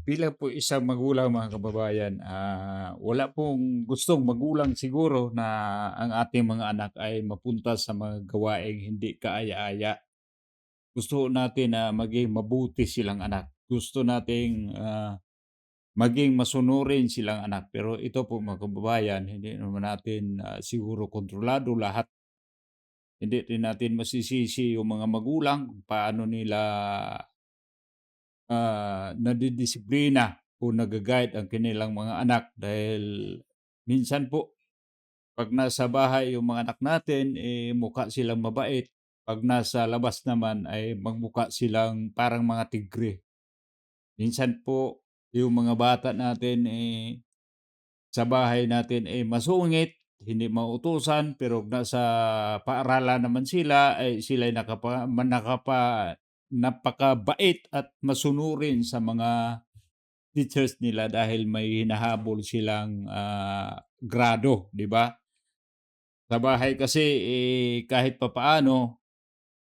Bilang po isang magulang mga kababayan, wala pong gustong magulang siguro na ang ating mga anak ay mapunta sa mga gawaing hindi kaaya-aya. Gusto natin na maging mabuti silang anak. Gusto nating maging masunurin silang anak. Pero ito po mga kababayan, hindi naman natin siguro kontrolado lahat. Hindi rin natin masisisi yung mga magulang kung paano nila nadidisiplina o nagaguide ang kanilang mga anak dahil minsan po 'pag nasa bahay yung mga anak natin, mukha silang mabait. 'Pag nasa labas naman ay magmukha silang parang mga tigre. Minsan po yung mga bata natin, sa bahay natin, masungit, hindi mautusan, pero 'pag nasa paaralan naman sila, ay sila'y napakabait at masunurin sa mga teachers nila dahil may hinahabol silang, grado, 'di ba? Sa bahay kasi, kahit papaano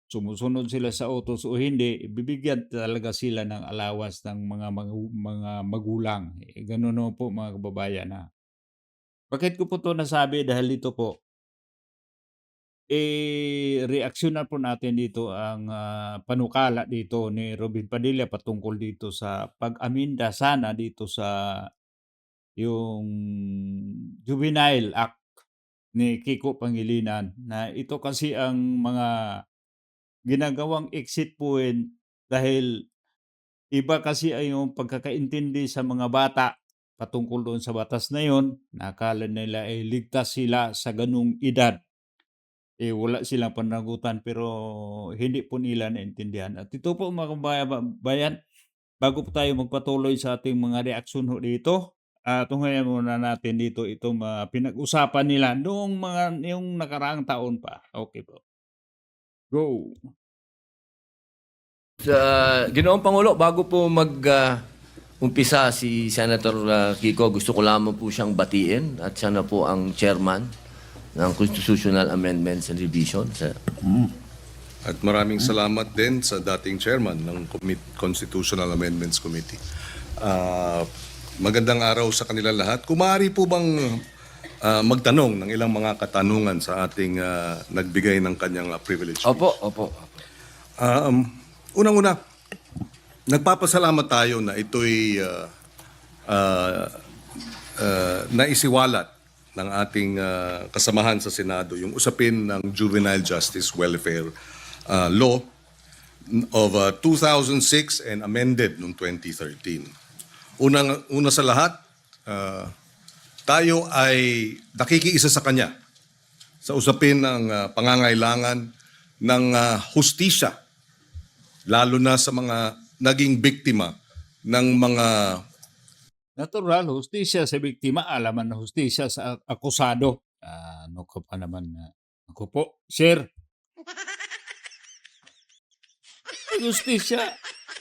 sumusunod sila sa utos o hindi, bibigyan talaga sila ng allowance ng mga magulang. Gano'n naman po mga kababayan, Bakit ko po 'to nasabi dahil dito po, reaksiyunan po natin dito ang, panukala dito ni Robin Padilla patungkol dito sa pag-aminda sana dito sa yung Juvenile Act ni Kiko Pangilinan na ito kasi ang mga ginagawang exit point dahil iba kasi ay yung pagkakaintindi sa mga bata patungkol doon sa batas na yun, na akala nila ay ligtas sila sa ganung edad. Wala silang pananagutan pero hindi po nila naintindihan. At ito po mga bayan, bago po tayo magpatuloy sa ating mga reaksyon ho dito, tunghayan muna natin dito itong pinag-usapan nila noong yung nakaraang taon pa. Okay po, go. Ginoong Pangulo, bago po umpisa si Senator Kiko, gusto ko lamang po siyang batiin at siya na po ang chairman ng Constitutional Amendments and Revision. At maraming salamat din sa dating chairman ng Constitutional Amendments Committee. Magandang araw sa kanila lahat. Kung maaari po bang magtanong ng ilang mga katanungan sa ating nagbigay ng kanyang privilege speech? Opo. Unang-una, nagpapasalamat tayo na ito'y naisiwalat ng ating kasamahan sa Senado, yung usapin ng Juvenile Justice Welfare Law of 2006 and amended noong 2013. Una sa lahat, tayo ay nakikiisa sa kanya sa usapin ng pangangailangan ng hustisya, lalo na sa mga naging biktima ng mga Natural, hustisya sa biktima, alaman na hustisya sa akusado. Ano ka pa naman, ako po, sir. Hustisya,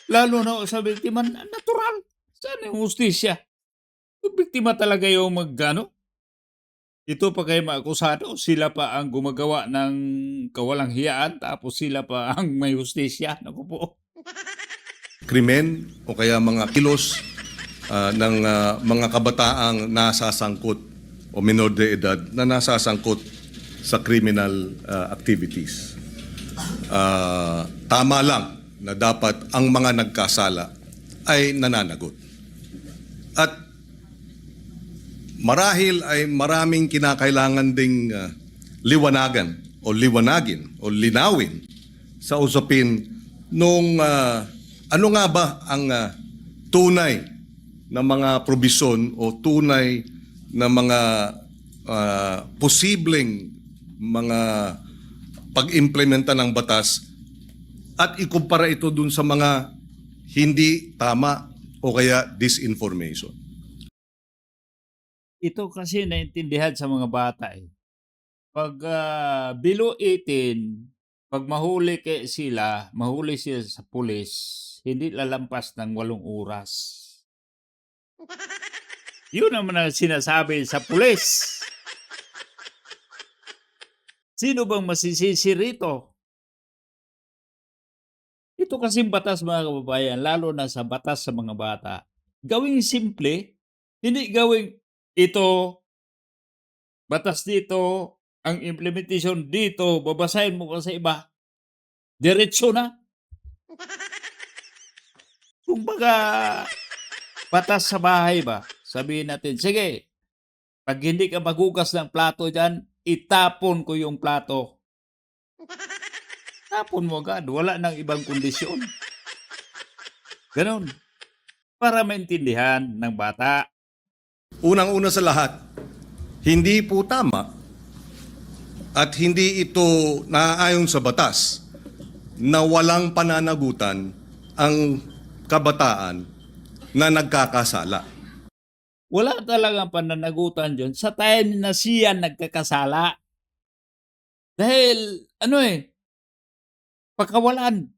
lalo na sa biktima, natural. Saan yung hustisya? Yung biktima talaga yung ito pa kayo maakusado, sila pa ang gumagawa ng kawalang hiyaan, tapos sila pa ang may hustisya. Naku po. krimen o kaya mga kilos ng mga kabataang nasasangkot o minor de edad na nasasangkot sa criminal activities. Tama lang na dapat ang mga nagkasala ay nananagot. At marahil ay maraming kinakailangan ding liwanagin o linawin sa usapin nung ano nga ba ang tunay na mga probisyon o tunay na mga posibleng mga pag-implementa ng batas at ikumpara ito dun sa mga hindi tama o kaya disinformation. Ito kasi naintindihan sa mga bata eh. Pag below 18, pag mahuli sila sa pulis, hindi lalampas ng 8 oras. Yun naman ang sinasabi sa pulis. Sino bang masisisi rito? Ito kasing batas mga kababayan, lalo na sa batas sa mga bata, gawing simple, hindi gawing ito, batas dito, ang implementation dito, babasahin mo ka sa iba, diretso na. Kumbaga, batas sa bahay ba? Sabihin natin, sige, pag hindi ka magugas ng plato dyan, itapon ko yung plato. Tapon mo agad, wala nang ibang kondisyon. Ganon. Para maintindihan ng bata. Unang-una sa lahat, hindi po tama at hindi ito naaayon sa batas na walang pananagutan ang kabataan na nagkakasala. Wala talagang pananagutan dyan sa time na siya nagkakasala. Dahil, pagkawalan.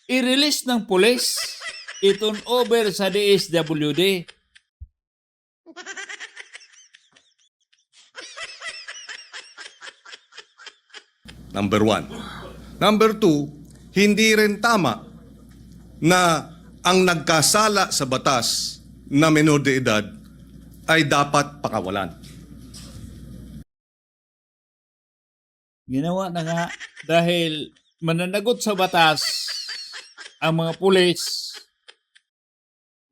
I-release ng pulis, iton over sa DSWD. Number one. Number two, hindi rin tama na ang nagkasala sa batas na menor de edad ay dapat pakawalan. Ginawa na nga dahil mananagot sa batas ang mga pulis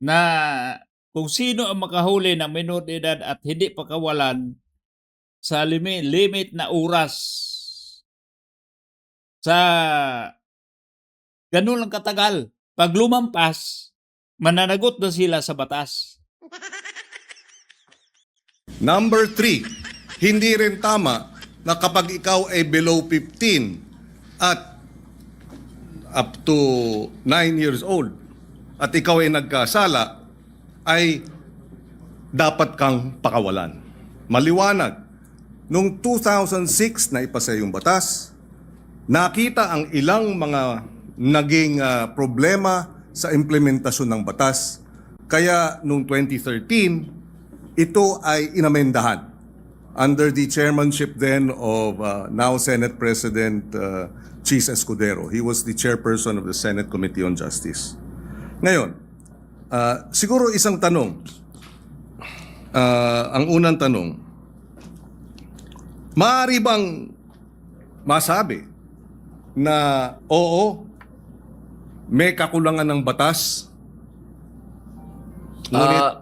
na kung sino ang makahuli ng menor de edad at hindi pakawalan sa limit na oras sa ganun lang katagal. Pag lumampas, mananagot na sila sa batas. Number three, hindi rin tama na kapag ikaw ay below 15 at up to 9 years old at ikaw ay nagkasala, ay dapat kang pakawalan. Maliwanag, noong 2006 na ipasa yung batas, nakita ang ilang mga naging problema sa implementasyon ng batas. Kaya noong 2013, ito ay inamendahan under the chairmanship then of now Senate President Chis Escudero. He was the chairperson of the Senate Committee on Justice. Ngayon, siguro isang tanong. Ang unang tanong, maaari bang masabi na oo, may kakulangan ng batas,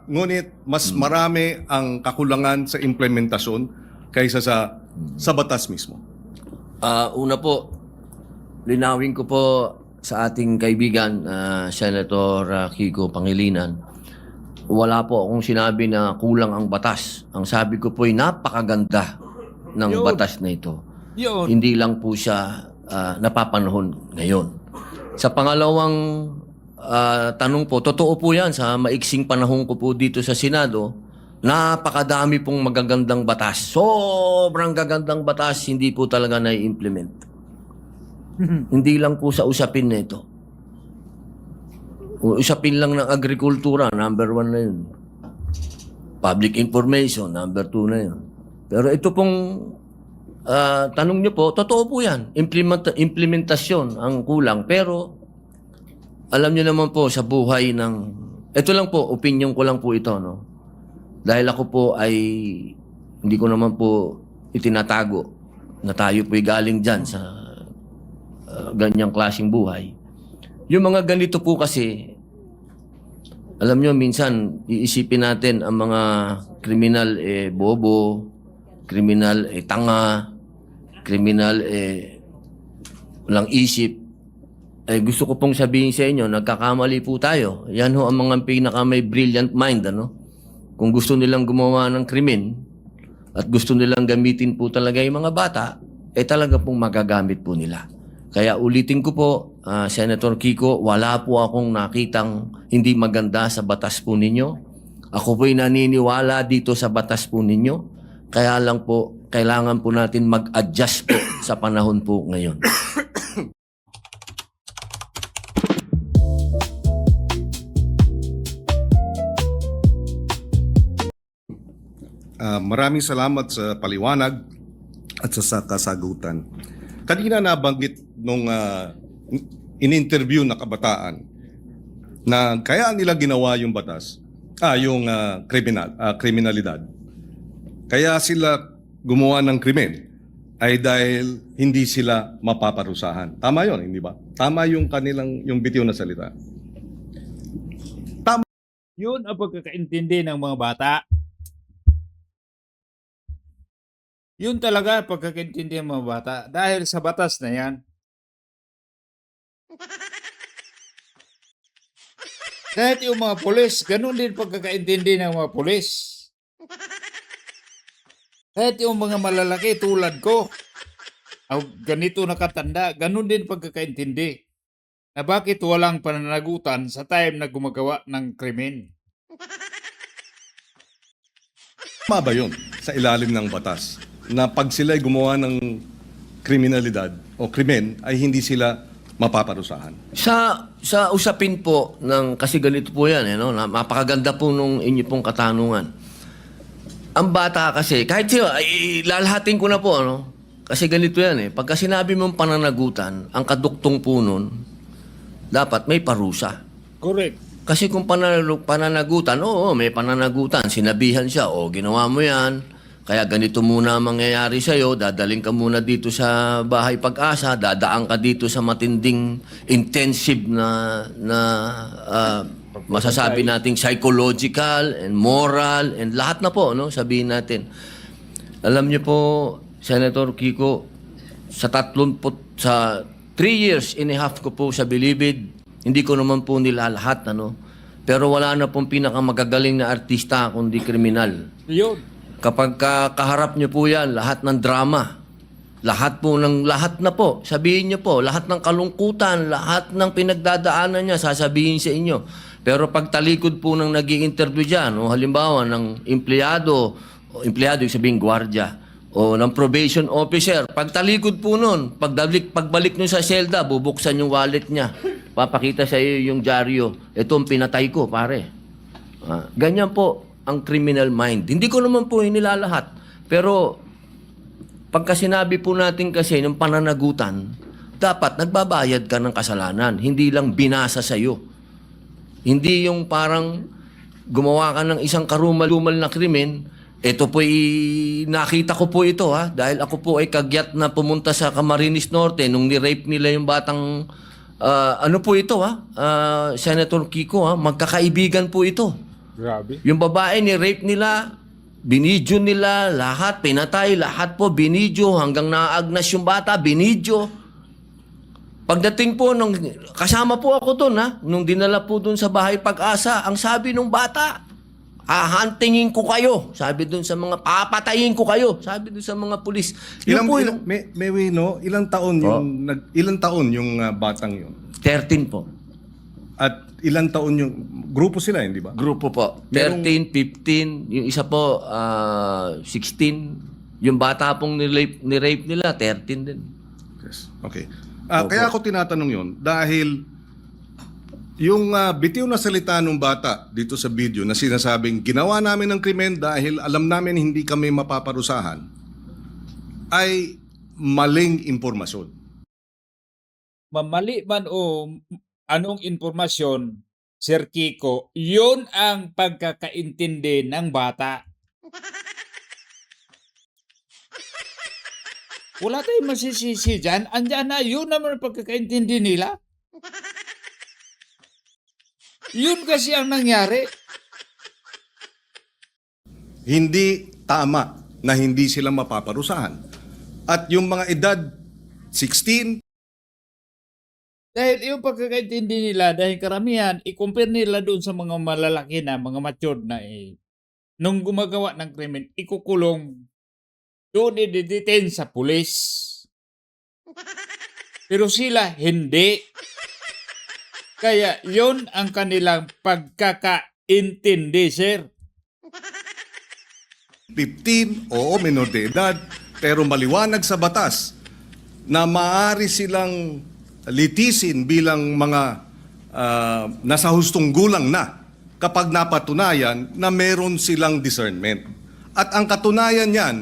ngunit mas marami ang kakulangan sa implementasyon kaysa sa batas mismo? Una po, linawin ko po sa ating kaibigan, Senator Kiko Pangilinan, wala po akong sinabi na kulang ang batas. Ang sabi ko po ay napakaganda ng Yun. batas na ito. Yun. Hindi lang po siya napapanahon ngayon. Sa pangalawang tanong po, totoo po yan, sa maiksing panahon ko po dito sa Senado, napakadami pong magagandang batas. Sobrang gagandang batas, hindi po talaga na-implement. Hindi lang po sa usapin na ito. Usapin lang ng agrikultura, number 1 na yun. Public information, number 2 na yun. Pero ito pong tanong nyo po, totoo po yan. Implementasyon ang kulang. Pero alam nyo naman po sa buhay ng... Ito lang po, opinion ko lang po ito. No? Dahil ako po ay hindi ko naman po itinatago na tayo po ay galing dyan sa ganyang klaseng buhay. Yung mga ganito po kasi, alam nyo, minsan iisipin natin ang mga kriminal bobo, kriminal tanga, kriminal walang isip. Gusto ko pong sabihin sa inyo, nagkakamali po tayo. Yan ho ang mga pinaka may brilliant mind, ano? Kung gusto nilang gumawa ng krimen at gusto nilang gamitin po talaga yung mga bata, talaga pong magagamit po nila. Kaya ulitin ko po, Senator Kiko, wala po akong nakitang hindi maganda sa batas po ninyo. Ako po'y naniniwala dito sa batas po ninyo. Kaya lang po, kailangan po natin mag-adjust po sa panahon po ngayon. Maraming salamat sa paliwanag at sa kasagutan. Kanina nabanggit nung in-interview na kabataan na kaya nila ginawa yung batas, yung kriminalidad. Kaya sila gumawa ng krimen ay dahil hindi sila mapaparusahan. Tama 'yon, hindi ba? Tama yung kanilang yung bitiw na salita. Yun ang pagkakaintindi ng mga bata. Yun talaga ang pagkakaintindi ng mga bata. Dahil sa batas na yan. Kahit yung mga pulis, ganun din pagkakaintindi ng mga pulis. Kahit yung mga malalaki tulad ko, ganito nakatanda, ganun din pagkakaintindi. Na bakit walang pananagutan sa time na gumagawa ng krimen. Tama ba yun sa ilalim ng batas na pag sila ay gumawa ng kriminalidad o krimen ay hindi sila mapaparusahan? Sa usapin po ng kasi ganito po 'yan, no? Napakaganda po nung inyo pong katanungan. Ang bata kasi kahit sila lalahatin ko na po ano. Kasi ganito 'yan Pagka sinabi mong pananagutan, ang kaduktong po nun dapat may parusa. Correct. Kasi kung pananagutan, oo, may pananagutan. Sinabihan siya, ginawa mo yan. Kaya ganito muna ang mangyayari sa'yo. Dadaling ka muna dito sa bahay pag-asa. Dadaan ka dito sa matinding intensive na masasabi nating psychological and moral and lahat na po, no? Sabihin natin. Alam niyo po, Senator Kiko, sa 3 years and a half ko po sa Bilibid, hindi ko naman po nila lahat, ano? Pero wala na pong pinakamagagaling na artista kundi kriminal. Yun. Kapag kaharap niyo po yan, lahat ng drama, lahat na po, sabihin niyo po, lahat ng kalungkutan, lahat ng pinagdadaanan niya, sasabihin sa inyo. Pero pag talikod po ng nag-i-interview dyan, halimbawa ng empleyado yung sabihin gwardiya, o ng probation officer, pagtalikod po nun, pagbalik nyo sa selda, bubuksan yung wallet niya. Papakita sa iyo yung dyaryo. Ito ang pinatay ko, pare. Ganyan po ang criminal mind. Hindi ko naman po inilalahat. Pero pagka sinabi po natin kasi ng pananagutan, dapat nagbabayad ka ng kasalanan. Hindi lang binasa sa iyo. Hindi yung parang gumawa ka ng isang karumal-dumal na krimen. Ito po nakita ko po ito dahil ako po ay kagyat na pumunta sa Camarines Norte nung ni-rape nila yung batang ano po ito Senator Kiko magkakaibigan po ito. Grabe. Yung babae ni-rape nila, binidyo nila, lahat pinatay, lahat po binidyo hanggang naagnas yung bata, binidyo. Pagdating po nung kasama po ako doon nung dinala po doon sa bahay pag-asa, ang sabi nung bata, hahantingin ko kayo. Sabi dun sa mga, papatayin ko kayo. Sabi dun sa mga pulis. Ilang taon yung batang yun? 13 po. At ilang taon yung grupo sila, hindi ba? Grupo po. 13, 15. Yung isa po, 16. Yung bata pong ni-rape nila, 13 din. Yes. Okay. Kaya ako tinatanong yun dahil yung bitiw na salita ng bata dito sa video na sinasabing ginawa namin ng krimen dahil alam namin hindi kami mapaparusahan ay maling impormasyon. Mamali man o anong informasyon, Sir Kiko, yun ang pagkakaintindi ng bata. Wala tayong masisisi dyan. Andyan na, yun naman ang pagkakaintindi nila. Yun kasi ang nangyari. Hindi tama na hindi sila mapaparusahan. At yung mga edad 16, Dahil yung pagkakaintindi nila, dahil karamihan, i-compare nila doon sa mga malalaki na, mga matured na nung gumagawa ng krimen, ikukulong, doon i-detain sa pulis. Pero sila, hindi. Kaya yun ang kanilang pagkakaintindi, sir. 15, oo, menor de edad, pero maliwanag sa batas na maaari silang litisin bilang mga nasa hustong gulang na kapag napatunayan na meron silang discernment. At ang katunayan niyan,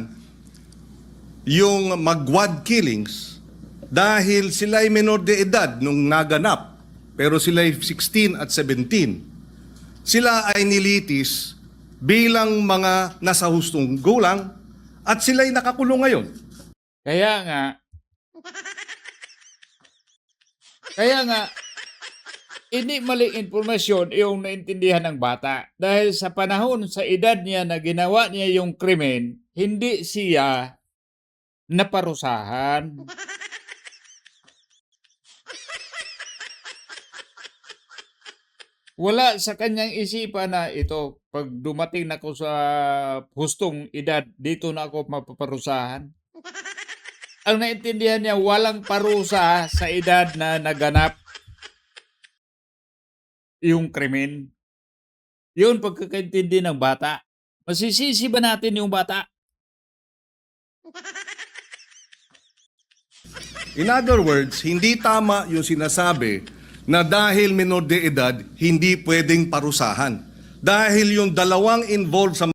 yung magwad killings, dahil sila ay menor de edad nung naganap pero sila ay 16 at 17. Sila ay nilitis bilang mga nasa hustong gulang at sila ay nakakulong ngayon. Kaya nga, hindi maling impormasyon yung naintindihan ng bata. Dahil sa panahon, sa edad niya na ginawa niya yung krimen, hindi siya naparusahan. Wala sa kanyang isipan na ito, pag dumating na ako sa hustong edad, dito na ako mapaparusahan. Ang naintindihan niya, walang parusa sa edad na naganap yung krimen. Yun pagkakaintindi ng bata. Masisisi ba natin yung bata? In other words, hindi tama yung sinasabi na dahil menor de edad, hindi pwedeng parusahan. Dahil yung dalawang involved sa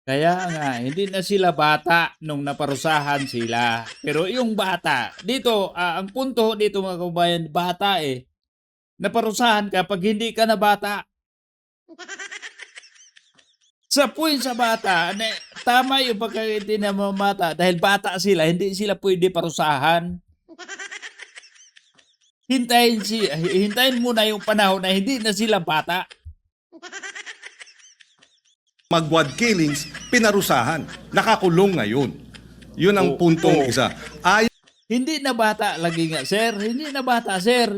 Kaya nga, hindi na sila bata nung naparusahan sila. Pero yung bata, dito, ang punto dito mga kabayan, bata eh. Naparusahan ka pag hindi ka na bata. Sa point sa bata, tama yung pagkakaintindi ng mga bata. Dahil bata sila, hindi sila pwede parusahan. Hintayin muna yung panahon na hindi na sila bata. magwad killings, pinarusahan. Nakakulong ngayon. Yun ang puntong isa. Hindi na bata lagi nga, sir. Hindi na bata, sir.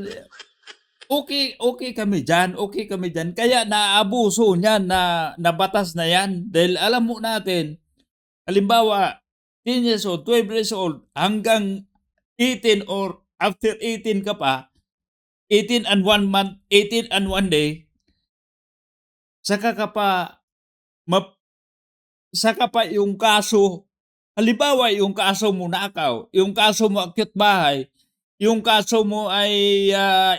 Okay kami dyan. Okay kami dyan. Kaya naabuso niyan na nabatas na yan. Dahil alam mo natin, halimbawa, 10 years old, 12 years old, hanggang 18 or after 18 ka pa, 18 and 1 month, 18 and 1 day, saka pa yung kaso, halimbawa yung kaso mo nakaw, yung kaso mo akyat bahay, yung kaso mo ay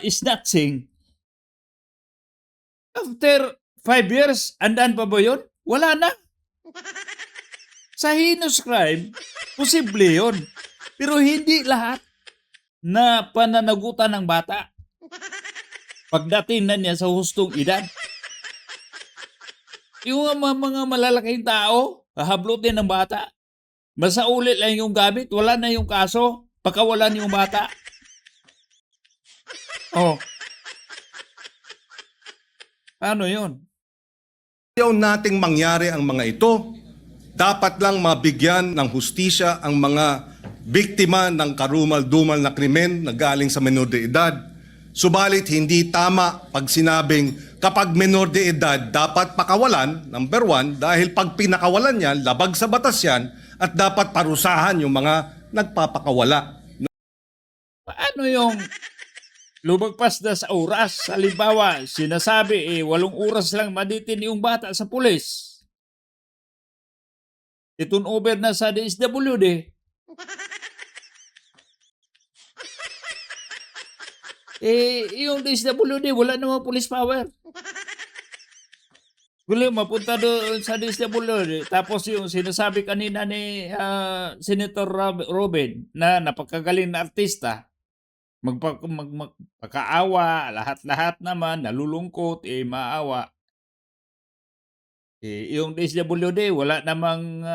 snatching. After 5 years, andan pa ba yun? Wala na. Sa heinous crime, posible yun. Pero hindi lahat na pananagutan ng bata. Pagdating na niya sa hustong edad. Yung mga malalaking tao, hahablutin ng bata. Masaulit lang yung gamit, wala na yung kaso, pagkawalan yung bata. Oh. Paano yun? Ayaw nating mangyari ang mga ito. Dapat lang mabigyan ng hustisya ang mga biktima ng karumal-dumal na krimen na galing sa menor de edad. Subalit hindi tama pag sinabing kapag menor de edad dapat pakawalan, number 1, dahil pag pinakawalan yan, labag sa batas yan at dapat parusahan yung mga nagpapakawala. Paano yung lumagpas na sa oras? Halimbawa, sinasabi 8 oras lang maditin yung bata sa pulis. Itun over na sa DSWD. Yung DSWD, wala namang police power. Gulo, mapunta doon sa DSWD. Tapos yung sinasabi kanina ni Senator Robin na napakagaling na artista, magpakaawa, lahat-lahat naman, nalulungkot, maawa. Yung DSWD, wala namang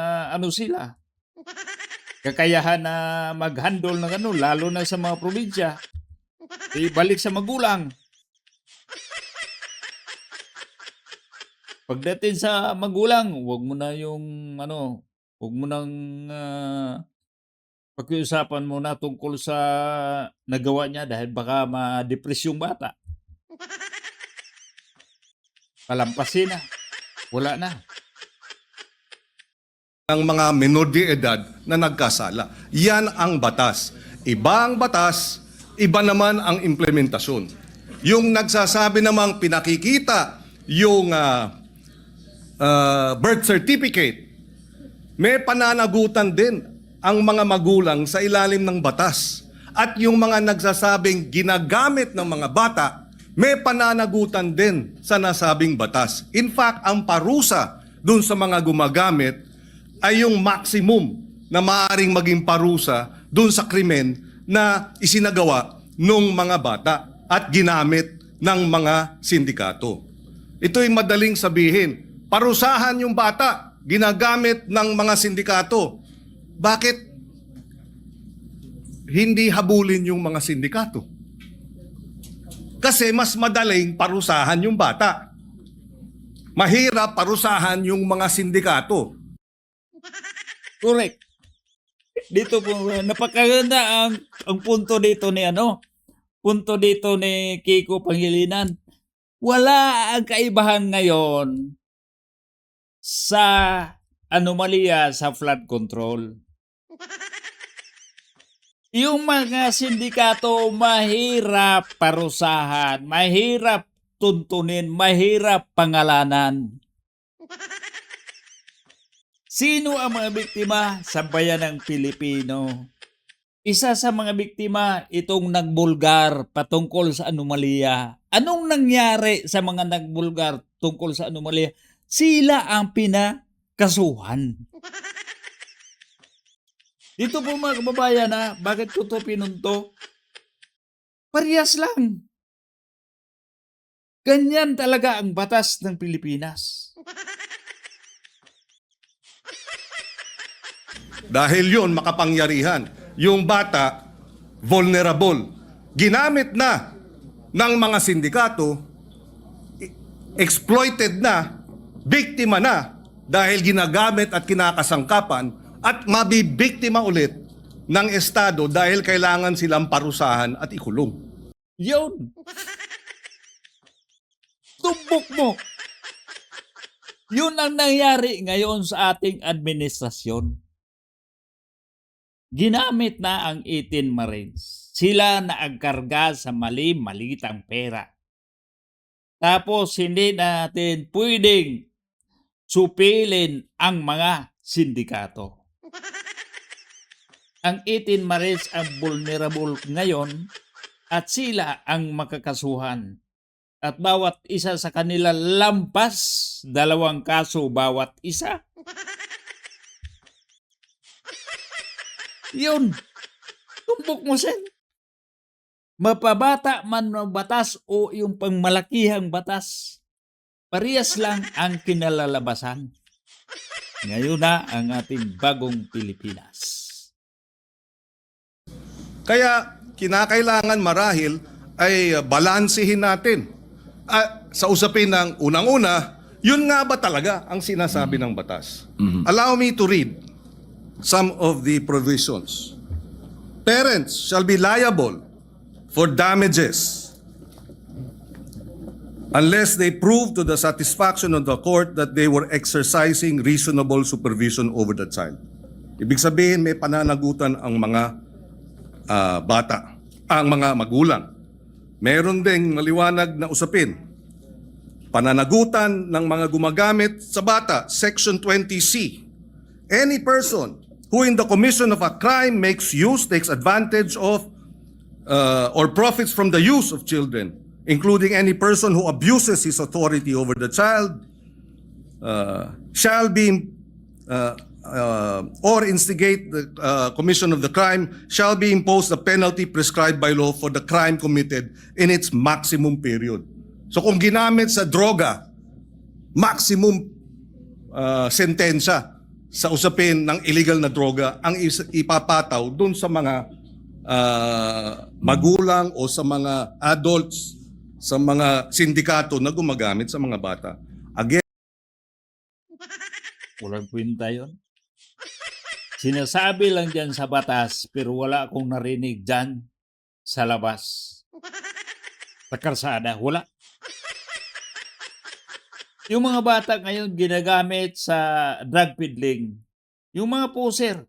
sila. Kakayahan na mag-handle ng lalo na sa mga probinsya. Balik sa magulang. Pagdating sa magulang, wag mo na yung wag mo nang pag-uusapan mo na tungkol sa nagawa niya dahil baka ma-depress yung bata. Palampasin na. Wala na. Ang mga menor de edad na nagkasala. Yan ang batas. Iba ang batas, iba naman ang implementasyon. Yung nagsasabi namang pinakikita yung birth certificate, may pananagutan din ang mga magulang sa ilalim ng batas. At yung mga nagsasabing ginagamit ng mga bata, may pananagutan din sa nasabing batas. In fact, ang parusa dun sa mga gumagamit ay yung maximum na maaaring maging parusa dun sa krimen na isinagawa nung mga bata at ginamit ng mga sindikato. Ito'y madaling sabihin. Parusahan yung bata, ginagamit ng mga sindikato. Bakit hindi habulin yung mga sindikato? Kasi mas madaling parusahan yung bata. Mahirap parusahan yung mga sindikato. Correct. Dito po, napakaganda ang punto dito ni punto dito ni Kiko Pangilinan. Wala ang kaibahan ngayon sa anomalya sa flood control. Yung mga sindikato mahirap parusahan, mahirap tuntunin, mahirap pangalanan. Sino ang mga biktima sa bayanang Pilipino? Isa sa mga biktima itong nagbulgar patungkol sa anomalya. Anong nangyari sa mga nagbulgar tungkol sa anomalya? Sila ang pinakasuhan. Dito po mga kababayan bakit ko ito pinunto? Parehas lang. Ganyan talaga ang batas ng Pilipinas. Dahil yun, makapangyarihan. Yung bata, vulnerable. Ginamit na ng mga sindikato, exploited na, biktima na, dahil ginagamit at kinakasangkapan, at mabibiktima ulit ng Estado dahil kailangan silang parusahan at ikulong. Yun. Tumbok mo. Yun ang nangyari ngayon sa ating administrasyon. Ginamit na ang 18 Marines. Sila na ang karga sa malitang pera. Tapos hindi natin pwedeng supilin ang mga sindikato. Ang 18 Marines ang vulnerable ngayon at sila ang makakasuhan. At bawat isa sa kanila lampas 2 kaso bawat isa. Yun. Tumbok mo sen. Mapabata man ng batas o yung pangmalakihang batas. Parehas lang ang kinalalabasan. Ngayon na ang ating bagong Pilipinas. Kaya kinakailangan marahil ay balansehin natin. Sa usapin ng unang-una, yun nga ba talaga ang sinasabi ng batas? Allow me to read some of the provisions. Parents shall be liable for damages unless they prove to the satisfaction of the court that they were exercising reasonable supervision over the child. Ibig sabihin, may pananagutan ang mga bata, ang mga magulang. Meron ding maliwanag na usapin. Pananagutan ng mga gumagamit sa bata, Section 20C. Any person who in the commission of a crime makes use, takes advantage of, or profits from the use of children, including any person who abuses his authority over the child, shall be, or instigate the commission of the crime, shall be imposed a penalty prescribed by law for the crime committed in its maximum period. So kung ginamit sa droga, maximum sentensya sa usapin ng illegal na droga ang ipapataw dun sa mga magulang o sa mga adults, sa mga sindikato na gumagamit sa mga bata. Again, Walang kwenta yun. Sinasabi lang dyan sa batas pero wala akong narinig dyan sa labas. Sa karsada, wala. Yung mga bata ngayon ginagamit sa drug peddling. Yung mga poser,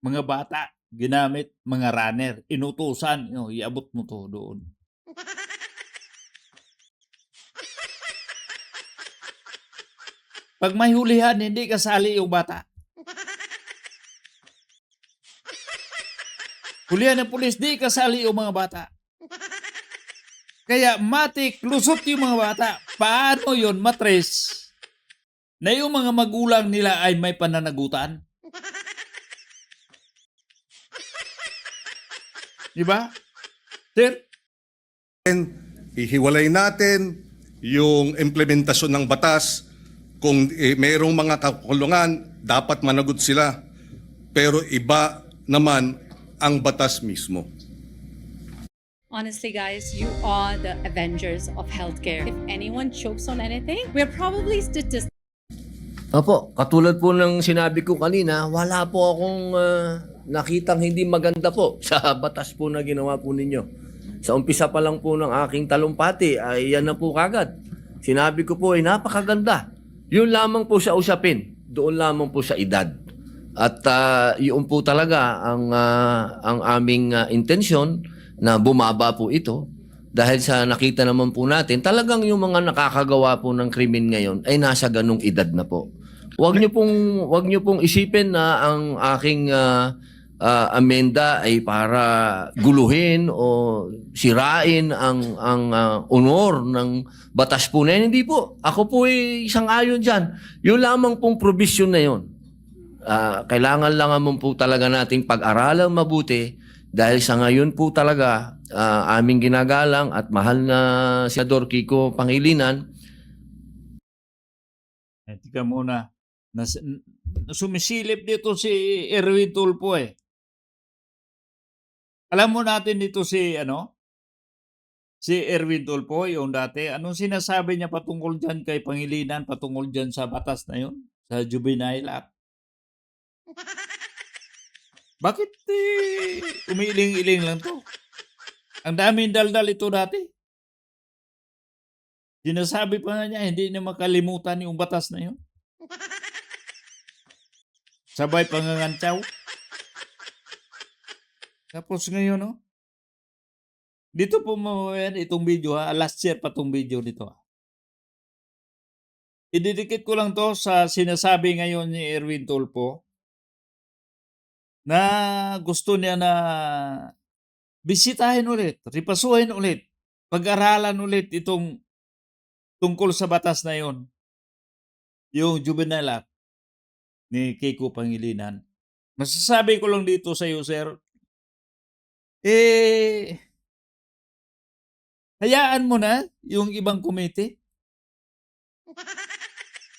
mga bata, ginamit mga runner, inutusan, iabot mo to doon. Pag may hulihan, hindi kasali yung bata. Hulihan ng pulis, di kasali yung mga bata. Kaya matik, lusot yung mga bata. Paano yon matres? Na yung mga magulang nila ay may pananagutan? Diba? Sir? ihiwalay natin yung implementasyon ng batas. Kung mayroong mga kakulungan, dapat managot sila. Pero iba naman ang batas mismo. Honestly, guys, you are the Avengers of healthcare. If anyone chokes on anything, we're probably statistics. Opo, katulad po ng sinabi ko kanina, wala po akong nakitang hindi maganda po sa batas po na ginawa po ninyo. Sa umpisa pa lang po ng aking talumpati, ay yan na po kagad. Sinabi ko po ay napakaganda. Yun lamang po sa usapin, doon lamang po sa edad. At yun po talaga ang aming intensyon na bumaba po ito. Dahil sa nakita naman po natin, talagang yung mga nakakagawa po ng krimen ngayon ay nasa ganung edad na po. Huwag niyo pong isipin na ang aking amenda ay para guluhin o sirain ang honor ng batas po na yan. Hindi po. Ako po ay isang ayon dyan. Yung lamang pong provision na yun. Kailangan lang naman po talaga nating pag-aralang mabuti dahil sa ngayon po talaga aming ginagalang at mahal na Senador Kiko Pangilinan. Tika muna. Sumisilip dito si Erwin Tulfo eh. Alam mo natin dito si Erwin Tulfo, yung dati, anong sinasabi niya patungkol dyan kay Pangilinan, patungkol dyan sa batas na yun, sa Juvenile Act? Bakit umiiling-iling lang to? Ang daming daldal ito dati. Sinasabi pa nga niya, hindi na makalimutan yung batas na yun. Sabay pangangantsaw. Tapos ngayon, no? Dito po mo yan, itong video ha. Last year pa itong video nito ha. Ididikit ko lang to sa sinasabi ngayon ni Erwin Tulfo na gusto niya na bisitahin ulit, ripasuhin ulit, pag-aralan ulit itong tungkol sa batas na yon, yung Juvenile Act ni Kiko Pangilinan. Masasabi ko lang dito sa iyo, sir, hayaan mo na yung ibang komite.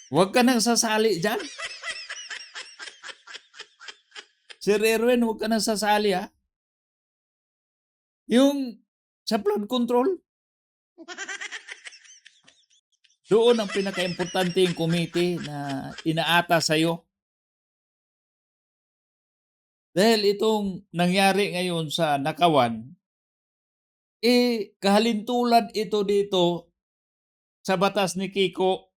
Huwag ka nang sasali dyan. Sir Erwin, huwag ka nang sasali ha. Yung sa flood control, doon ang pinaka-importante yung komite na inaata sa'yo. Dahil itong nangyari ngayon sa Nakawan, kahalintulad ito dito sa batas ni Kiko.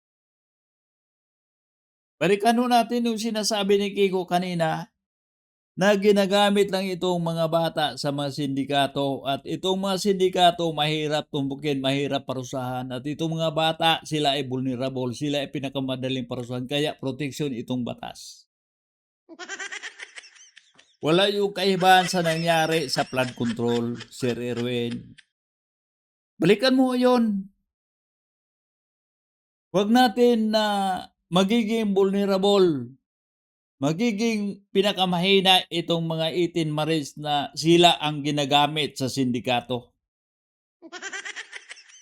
Balikan natin yung sinasabi ni Kiko kanina na ginagamit lang itong mga bata sa mga sindikato at itong mga sindikato mahirap tumbukin, mahirap parusahan at itong mga bata sila ay vulnerable, sila ay pinakamadaling parusahan kaya protection itong batas. Wala yung kaibahan sa nangyari sa flood control, Sir Erwin. Balikan mo yon. Huwag natin na magiging vulnerable, magiging pinakamahina itong mga 18 Marines na sila ang ginagamit sa sindikato.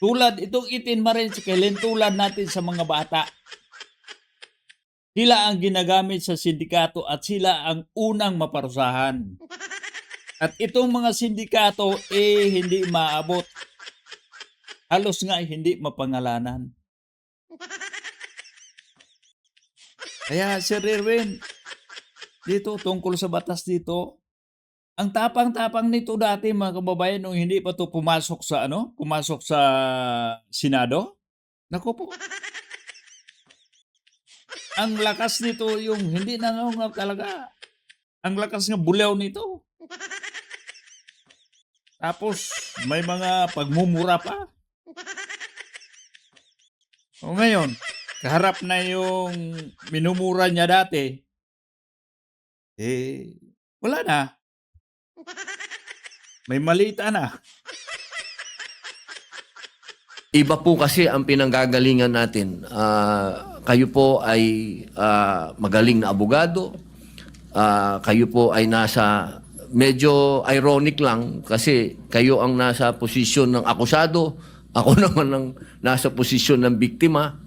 Tulad itong 18 Marines, tulad natin sa mga bata. Sila ang ginagamit sa sindikato at sila ang unang maparusahan. At itong mga sindikato hindi maabot. Halos nga hindi mapangalanan. Kaya Sir Erwin, dito tungkol sa batas dito, ang tapang-tapang nito dati mga kababayan nung hindi pa to pumasok sa Senado. Naku po. Ang lakas nito yung hindi nangangaw talaga. Ang lakas ng bulaw nito. Tapos may mga pagmumura pa. O ngayon, kaharap na yung minumura niya dati, wala na. May malita na. Iba po kasi ang pinanggagalingan natin. Kayo po ay magaling na abogado. Kayo po ay nasa, medyo ironic lang kasi kayo ang nasa posisyon ng akusado Ako naman ang nasa posisyon ng biktima.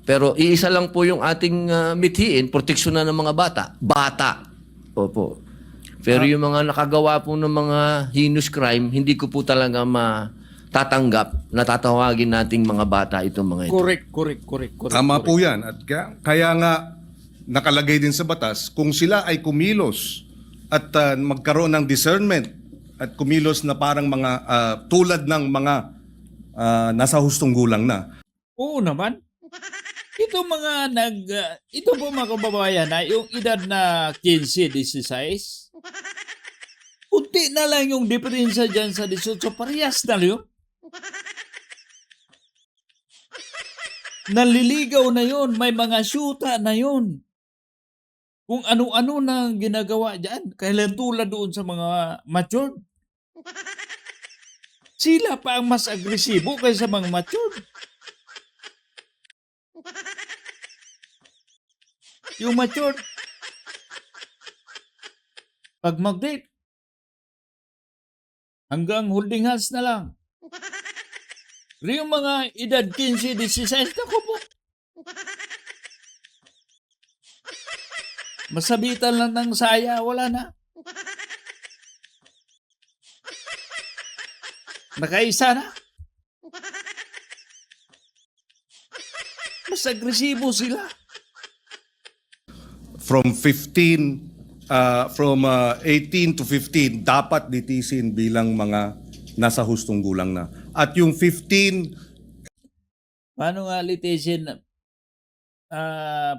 Pero iisa lang po yung ating mithiin, proteksyon na ng mga bata. Bata. Opo. Pero yung mga nakagawa po ng mga heinous crime, hindi ko po talaga matatanggap na tatawagin nating mga bata itong mga ito. Correct. Tama po yan. At kaya nga nakalagay din sa batas, kung sila ay kumilos at magkaroon ng discernment at kumilos na parang mga tulad ng mga nasa hustong gulang na. Oo naman. Ito po mga kababayan na yung edad na 15, 16, unti na lang yung diferensya dyan sa 18, parehas na yun. Naliligaw na yun, may mga syuta na yun. Kung ano-ano na ginagawa dyan, kailan tulad doon sa mga matured. Sila pa ang mas agresibo kaysa mga matured. Yung matured, pag mag-date, hanggang holding hands na lang. Pero yung mga edad 15, 16, ako po. Masabitan lang ng saya, wala na. Nakaisa na. Mas agresibo sila. From 18 to 15, dapat litisin bilang mga nasa hustong gulang na. At yung 15, Paano nga litisin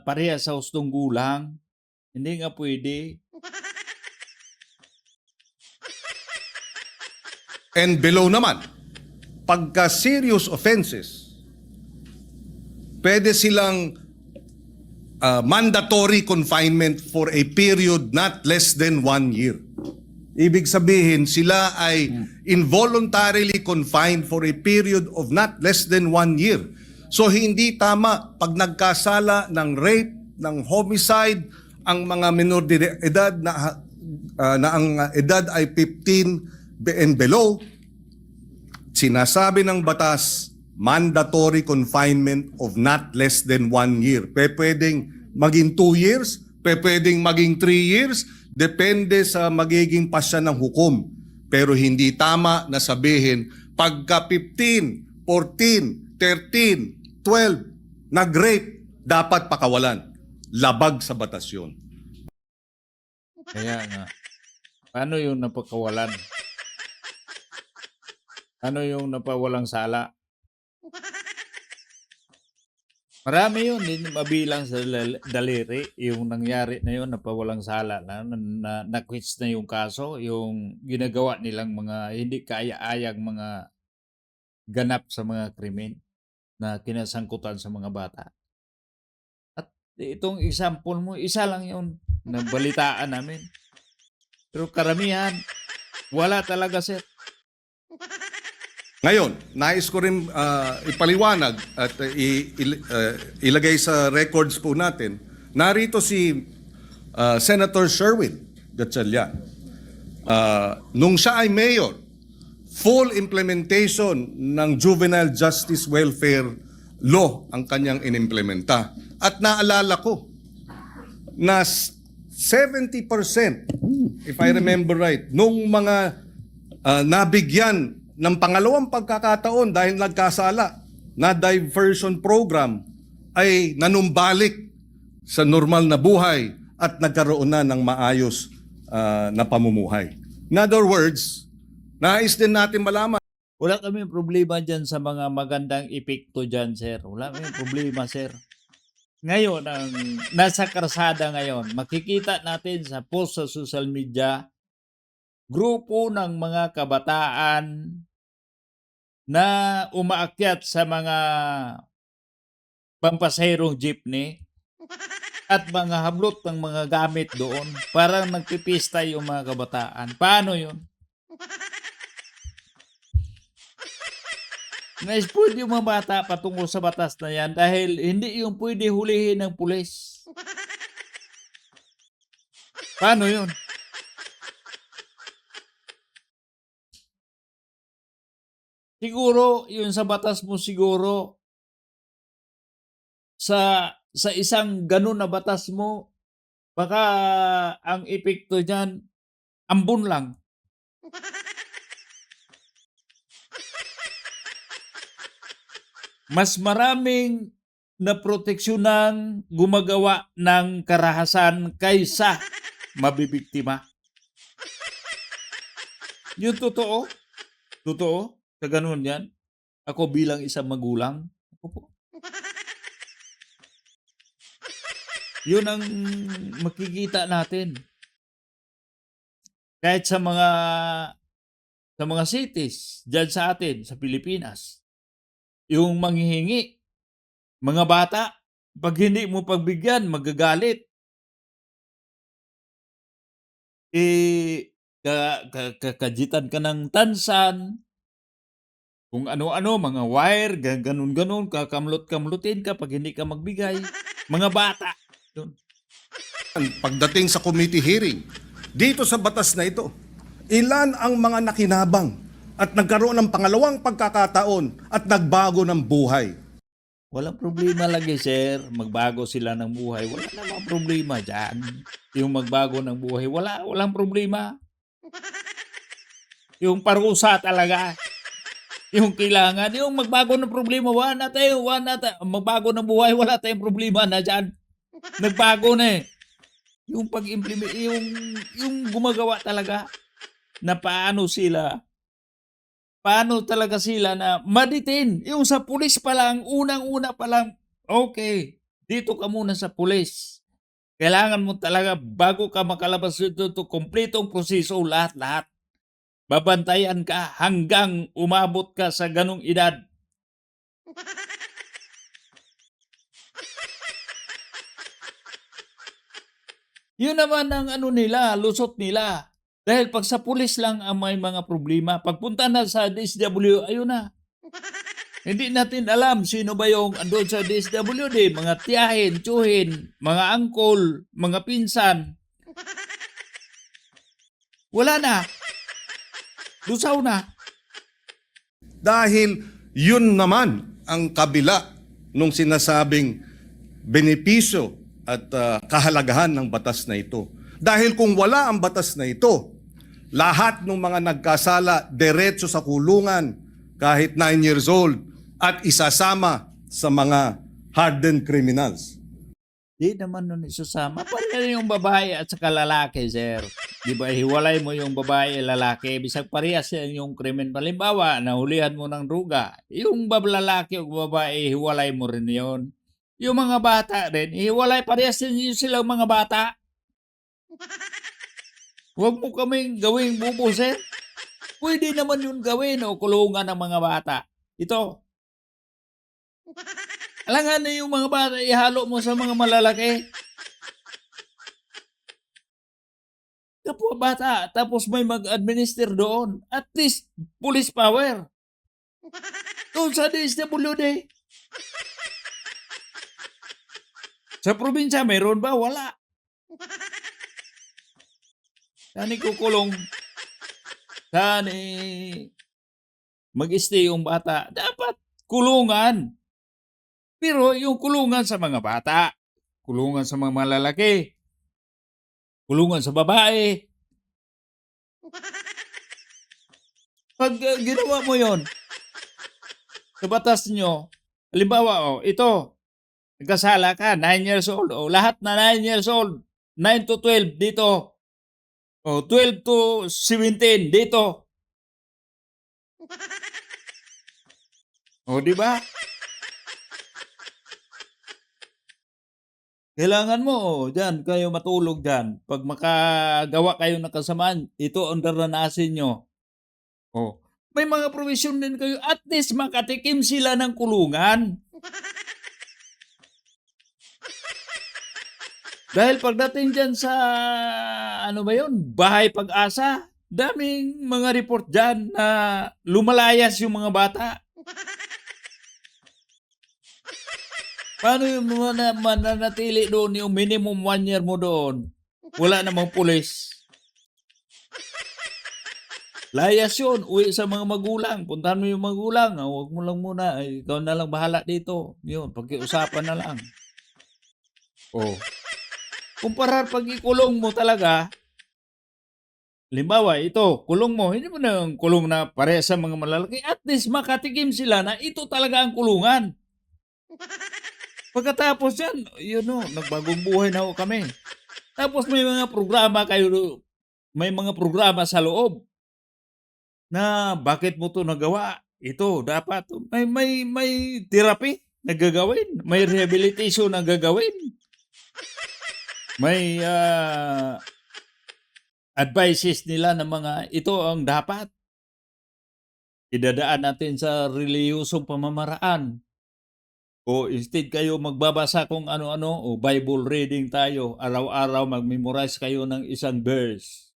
pareha sa hustong gulang? Hindi nga pwede. and below naman, pagka serious offenses, pwede silang mandatory confinement for a period not less than 1 year. Ibig sabihin, sila ay involuntarily confined for a period of not less than 1 year. So hindi tama pag nagkasala ng rape, ng homicide, ang mga minor de edad na ang edad ay 15 and below, sinasabi ng batas, mandatory confinement of not less than 1 year. Pwedeng maging 2 years, pwedeng maging 3 years, depende sa magiging pasya ng hukom. Pero hindi tama na sabihin, pagka 15, 14, 13, 12, nag-rape, dapat pakawalan. Labag sa batas yun. Kaya nga. Paano yung napakawalan? Ano yung napawalang sala? Marami yun, hindi mabilang sa daliri. Yung nangyari na yun, napawalang sala na quits na yung kaso, yung ginagawa nilang mga hindi kaya-ayang mga ganap sa mga krimen na kinasangkutan sa mga bata. At itong example mo, isa lang yun na balitaan namin. Pero karamihan, wala talaga, sir. Ngayon, nais ko rin ipaliwanag at ilagay sa records po natin, narito si Senator Sherwin Gatchalian. Nung siya ay mayor, full implementation ng Juvenile Justice Welfare Law ang kanyang inimplementa. At naalala ko na 70%, if I remember right, nung mga nabigyan ng pangalawang pagkakataon dahil nagkasala na diversion program ay nanumbalik sa normal na buhay at nagkaroon na ng maayos na pamumuhay. In other words, nais din natin malaman. Wala kami problema dyan sa mga magandang epekto dyan, sir. Wala kami problema, sir. Ngayon, ang nasa karsada ngayon, makikita natin sa post sa social media, grupo ng mga kabataan na umaakyat sa mga pampasaherong jeepney at mga hablot ng mga gamit doon. Parang nagpipista yung mga kabataan. Paano yun? Na-exploit yung mga bata patungkol sa batas na yan dahil hindi yung pwede hulihin ng pulis. Paano yun? Siguro, yun sa batas mo siguro, sa isang gano'n na batas mo, baka ang epekto niyan, ambon lang. Mas maraming naproteksyonan gumagawa ng karahasan kaysa mabibiktima. Yun totoo. Totoo. Sa ganun yan. Ako bilang isang magulang. Ako po. Yun ang makikita natin. Kahit sa mga cities, dyan sa atin, sa Pilipinas. Yung manghihingi, mga bata, pag hindi mo pagbigyan, magagalit. Kajitan ka ng tansan, kung ano-ano, mga wire, ganun-ganun, kakamlot-kamlutin ka pag hindi ka magbigay. Mga bata. Yun. Pagdating sa committee hearing, dito sa batas na ito, ilan ang mga nakinabang at nagkaroon ng pangalawang pagkakataon at nagbago ng buhay? Walang problema lagi, sir. Magbago sila ng buhay. Wala namang problema dyan. Yung magbago ng buhay, walang problema. Yung parusa talaga. Yung kailangan, yung magbago ng problema, wala tayo. Magbago ng buhay, wala tayong problema na dyan. Nagbago na eh. Yung pag-implement, yung gumagawa talaga na paano talaga sila na ma-detain. Yung sa pulis pa lang, unang-una pa lang, okay, dito ka muna sa pulis. Kailangan mo talaga, bago ka makalabas dito, kompletong proseso, lahat-lahat. Babantayan ka hanggang umabot ka sa ganong edad. Yun naman ang nila, lusot nila. Dahil pag sa pulis lang ang may mga problema, pagpunta na sa DSWD, ayun na. Hindi natin alam sino ba yung andun sa DSWD, mga tiyahin, tsuhin, mga angkol, mga pinsan. Wala na. Lusaw na. Dahil yun naman ang kabila nung sinasabing benepisyo at kahalagahan ng batas na ito. Dahil kung wala ang batas na ito, lahat ng mga nagkasala diretso sa kulungan kahit 9 years old at isasama sa mga hardened criminals. Di naman nun isusama. Pareha yung babae at saka lalaki, sir. Di ba, hiwalay mo yung babae at lalaki. Bisag parehas yan yung krimen. Halimbawa, nahulihan mo ng druga. Yung lalaki o babae, hiwalay mo rin yon. Yung mga bata rin, hiwalay parehas din silang mga bata. Huwag mo kaming gawing bubo, sir. Pwede naman yun gawin o kulungan ng mga bata. Ito. Alangan na yung mga bata, ihalo mo sa mga malalaki. Kapwa bata, tapos may mag-administer doon. At least, police power. Doon sa DSWD. Sa probinsya, mayroon ba? Wala. Saan kukulong? Saan mag-stay yung bata? Dapat kulungan. Pero yung kulungan sa mga bata, kulungan sa mga malalaki, kulungan sa babae. Pag ginawa mo yon sa batas nyo, halimbawa, ito, nagkasala ka, 9 years old, o lahat na 9 years old, 9 to 12 dito, o 12 to 17 dito. O, di ba? Kailangan mo, dyan, kayo matulog dyan. Pag makagawa kayo ng kasamaan, ito ang daranasin nyo. O, may mga provision din kayo, at least makatikim sila ng kulungan. Dahil pagdating dyan sa, Bahay Pag-asa, daming mga report dyan na lumalayas yung mga bata. Paano yung mananatili doon yung minimum 1 year mo doon? Wala namang pulis. Layas yun, uwi sa mga magulang, puntahan mo yung magulang, huwag mo lang muna, ay ikaw na lang bahala dito. Yun, pagkiusapan na lang. Oh, kumpara 'pag ikulong mo talaga, halimbawa ito, kulong mo, hindi mo na kulong na parehas sa mga malalaki, at least makatikim sila na ito talaga ang kulungan. Pagkatapos yan, yun o, nagbagong buhay na ho kami. Tapos may mga programa sa loob na bakit mo 'to nagawa? Ito dapat may therapy na gagawin, may rehabilitation na gagawin, may, advices nila na mga ito ang dapat idadaan natin sa relihiyosong pamamaraan. O instead kayo magbabasa kung ano-ano o Bible reading tayo, araw-araw mag-memorize kayo ng isang verse.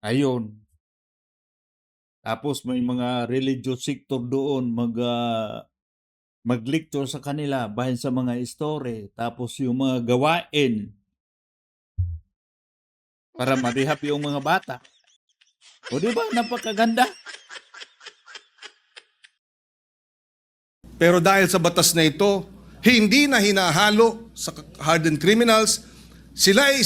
Ayun. Tapos may mga religious sector doon mag-lecture sa kanila bahin sa mga story. Tapos yung mga gawain para marehab yung mga bata. O di ba napakaganda? Pero dahil sa batas na ito, hindi na hinahalo sa hardened criminals, sila ay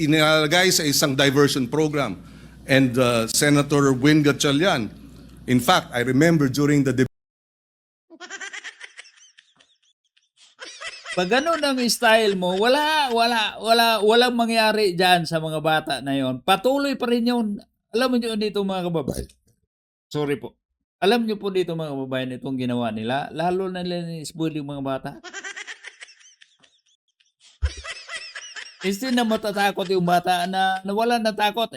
inilagay sa isang diversion program. And Senator Win Gatchalian, in fact, I remember during the debate, Pag ganun ang style mo, walang mangyari dyan sa mga bata na yon. Patuloy pa rin yun. Alam mo nyo dito mga kababayan. Sorry po. Alam nyo po dito mga kababayan itong ginawa nila. Lalo na nila ni-spoil yung mga bata. Instead na matatakot yung bata na wala na takot,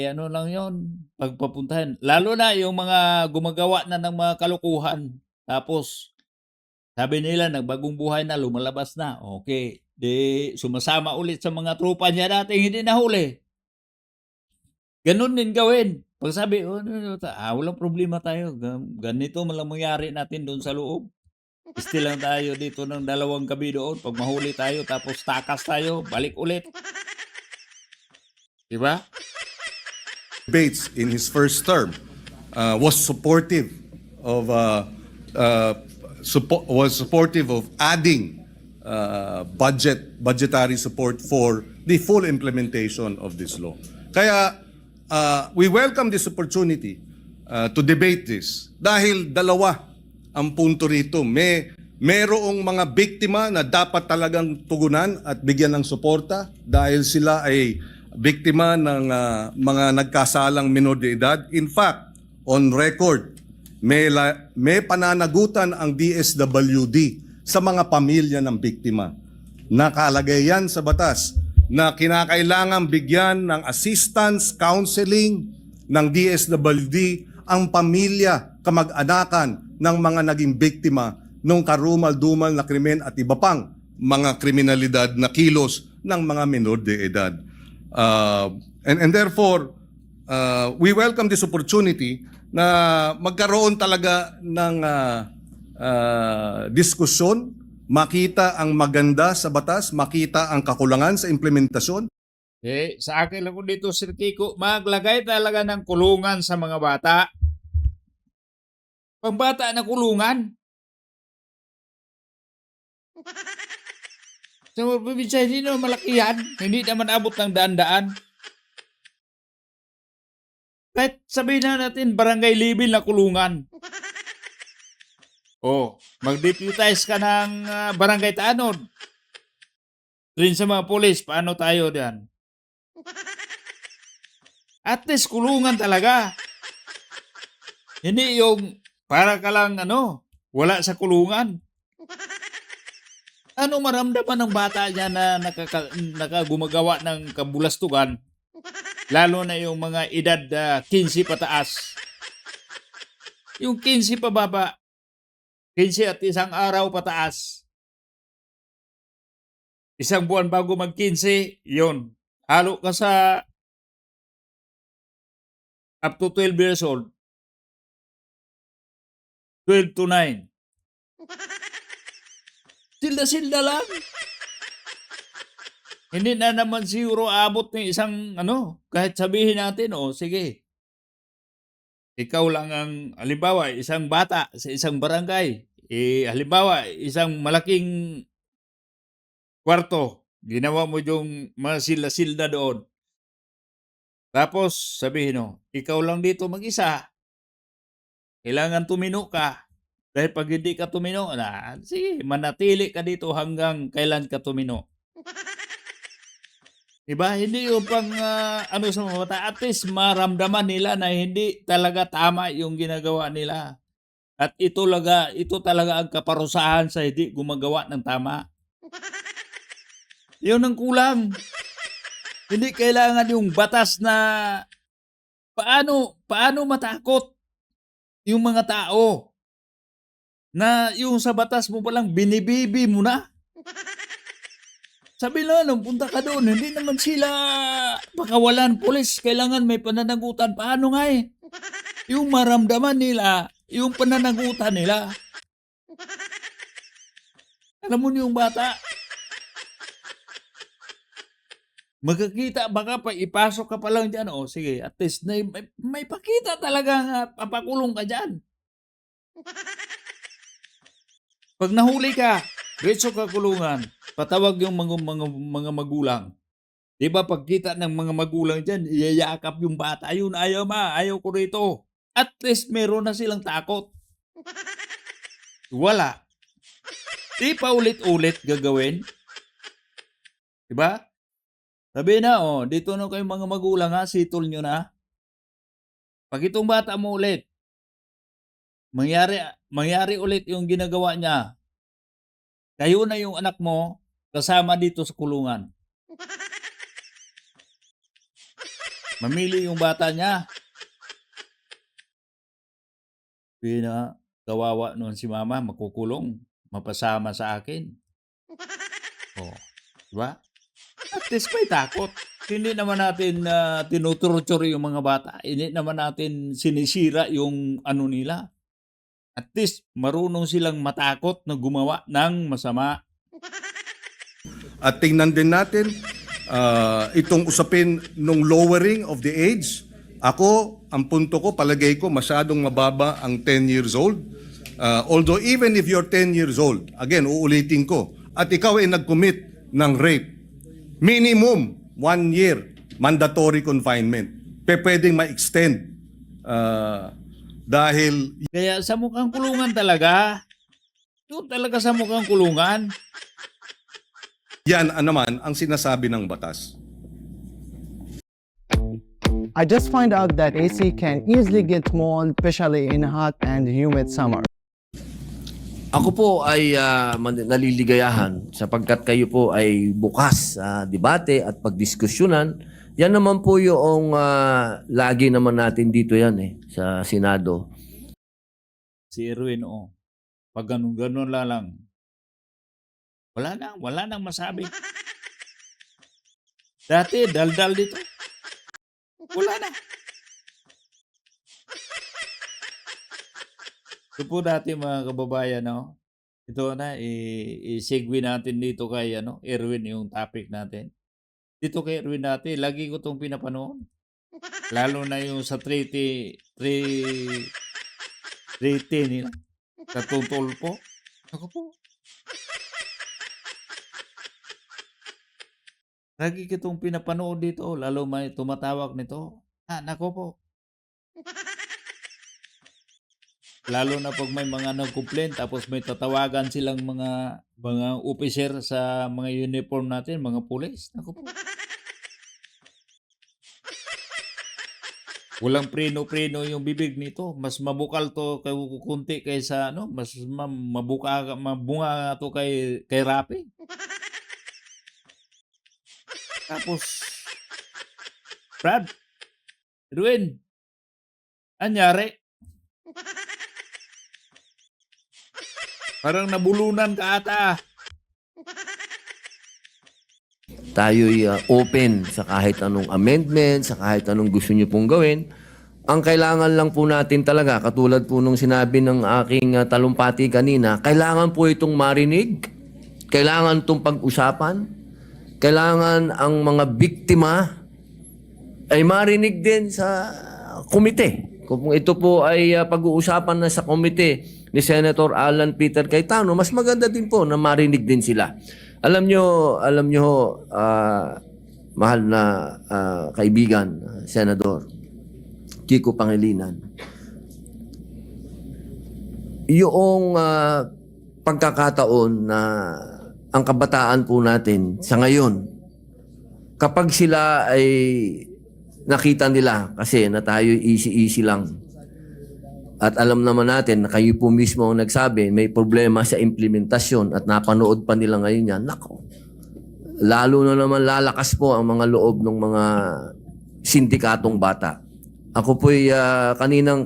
ano lang yon, pagpapuntahan. Lalo na yung mga gumagawa na ng mga kalukuhan. Tapos, sabi nila, nagbagong buhay na, lumalabas na. Okay. Di, sumasama ulit sa mga tropa niya dating hindi nahuli. Ganun din gawin. Pag sabi, walang problema tayo. Ganito malang mangyari natin doon sa loob. Still lang tayo dito ng 2 gabi doon. Pag mahuli tayo, tapos takas tayo, balik ulit. Diba? Bates in his first term was supportive of adding budgetary support for the full implementation of this law. Kaya we welcome this opportunity to debate this dahil dalawa ang punto rito. Merong mga biktima na dapat talagang tugunan at bigyan ng suporta dahil sila ay biktima ng mga nagkasalang minor de edad. In fact, on record, may pananagutan ang DSWD sa mga pamilya ng biktima. Nakalagay yan sa batas na kinakailangan bigyan ng assistance, counseling ng DSWD ang pamilya, kamag-anakan ng mga naging biktima ng karumal-dumal na krimen at iba pang mga kriminalidad na kilos ng mga menor de edad. And therefore, we welcome this opportunity na magkaroon talaga ng diskusyon, makita ang maganda sa batas, makita ang kakulangan sa implementasyon. Sa akin lang ko dito, Sir Kiko, maglagay talaga ng kulungan sa mga bata. Pambata na kulungan. Sa mga probinsya, hindi naman malaki yan. Hindi naman abot ng daan-daan. Kahit sabihin na natin, barangay level na kulungan. Mag-deputize ka ng barangay Tanod. Rin sa mga polis, paano tayo diyan? At least kulungan talaga. Hindi yung para ka lang wala sa kulungan. Ano maramdaman ng bata niya na nakagumagawa ng kabulastugan? Lalo na yung mga edad 15 pataas. Yung 15 pababa, 15 at isang araw pataas. Isang buwan bago mag-15, yun. Halo ka sa up to 12 years old. 12 to 9. Silda-silda lang. Hindi na naman siguro abot ng isang ano, kahit sabihin natin, "O sige, ikaw lang ang" halimbawa, isang bata sa isang barangay, halimbawa, isang malaking kwarto, ginawa mo yung mga silda-silda doon. Tapos sabihin mo, "Ikaw lang dito mag-isa, kailangan tumino ka. Dahil 'pag hindi ka tumino, sige manatili ka dito hanggang kailan ka tumino." 'Di ba? Hindi yung pang, ano sa mga bata, at least maramdaman nila na hindi talaga tama yung ginagawa nila. At ito talaga ang kaparusahan sa hindi gumagawa ng tama. Yun ang kulang. Hindi kailangan yung batas na paano matakot yung mga tao na yung sa batas mo palang binibibi mo na. Sabi na lang, punta ka doon, hindi naman sila pakawalan pulis, kailangan may pananagutan. Paano nga eh? Yung maramdaman nila, yung pananagutan nila. Alam mo niyo yung bata, magkakita, baka pa ipasok ka pa lang dyan, o sige, at least may pakita talaga nga, papakulong ka dyan. Pag nahuli ka, diretso ka kulungan, patawag yung mga magulang. Di ba pagkita ng mga magulang dyan, iyayakap yung bata, ayun, ayaw ko rito. At least meron na silang takot. Wala. Di pa ulit-ulit gagawin. Di ba? Sabi na, dito na kayong mga magulang ha, sitol nyo na. Pag itong bata mo ulit, mangyari ulit yung ginagawa niya, kayo na yung anak mo kasama dito sa kulungan. Mamili yung bata niya. Kawawa noon si mama, makukulong, mapasama sa akin. Diba? At least may takot. Hindi naman natin tinutorture yung mga bata. Hindi naman natin sinisira yung ano nila. At least marunong silang matakot na gumawa ng masama. At tingnan din natin itong usapin nung lowering of the age. Ako, ang punto ko, palagay ko, masyadong mababa ang 10 years old. Although even if you're 10 years old, again, uulitin ko, at ikaw ay nag-commit ng rape, minimum 1 year mandatory confinement. Pwedeng ma-extend dahil Kaya sa mukhang kulungan talaga. Yun talaga sa mukhang kulungan. yan naman ang sinasabi ng batas. I just find out that AC can easily get mold, especially in hot and humid summer. Ako po ay naliligayahan sapagkat kayo po ay bukas sa debate at pagdiskusyonan. Yan naman po yung lagi naman natin dito yan sa Senado. Si Erwin, pag ganun-ganun lang, wala nang masabi. Dati, daldal dito. Wala na. Ito po dati mga kababayan, ito na, i-segue natin dito kay Erwin yung topic natin. Dito kay Erwin dati, lagi ko itong pinapanood. Lalo na yung sa treaty nila. Sa tutol po. Ako po. Lagi kitong pinapanood dito, lalo may tumatawag nito. Nako po. Lalo na pag may mga nag-complain, tapos may tatawagan silang mga officer sa mga uniform natin, mga pulis. Nako po. Walang preno-preno yung bibig nito. Mas mabukal to kunti kaysa mas mabunga to kay Rapi. Tapos, Brad, Erwin, anyari? Parang nabulunan ka ata. Tayo'y open sa kahit anong amendment, sa kahit anong gusto nyo pong gawin. Ang kailangan lang po natin talaga, katulad po nung sinabi ng aking talumpati kanina, kailangan po itong marinig, kailangan itong pag-usapan, kailangan ang mga biktima ay marinig din sa komite. Kung ito po ay pag-uusapan na sa komite ni Senator Alan Peter Cayetano, mas maganda din po na marinig din sila. Alam nyo, mahal na kaibigan, Senador Kiko Pangilinan, yung pagkakataon na ang kabataan po natin sa ngayon, kapag sila ay nakita nila kasi na tayo easy-easy lang. At alam naman natin na kayo po mismo ang nagsabi, may problema sa implementasyon at napanood pa nila ngayon yan. Nako, lalo na naman lalakas po ang mga loob ng mga sindikatong bata. Ako po'y kanina